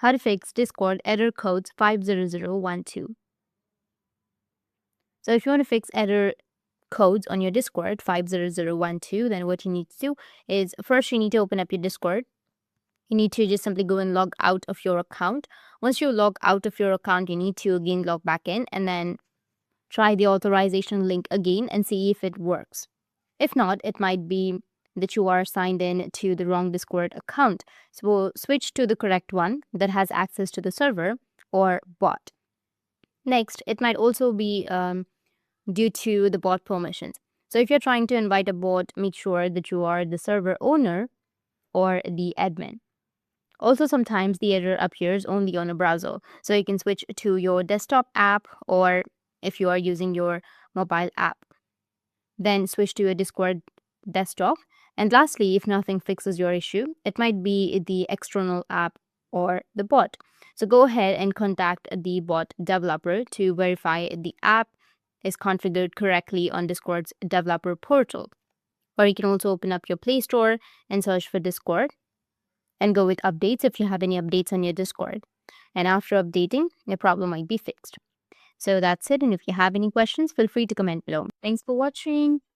how to fix Discord error codes 50012. So if you want to fix error codes on your Discord 50012, then what you need to do is first you need to open up your Discord. You need to just simply go and log out of your account. Once you log out of your account, you need to again log back in and then try the authorization link again and see if it works. If not, it might be that you are signed in to the wrong Discord account. So we'll switch to the correct one that has access to the server or bot. Next, it might also be due to the bot permissions. So if you're trying to invite a bot, make sure that you are the server owner or the admin. Also, sometimes the error appears only on a browser. So you can switch to your desktop app, or if you are using your mobile app, then switch to your Discord desktop. And lastly, if nothing fixes your issue, it might be the external app or the bot. So go ahead and contact the bot developer to verify the app is configured correctly on Discord's developer portal. Or you can also open up your Play Store and search for Discord and go with updates if you have any updates on your Discord. And after updating, your problem might be fixed. So that's it. And if you have any questions, feel free to comment below. Thanks for watching.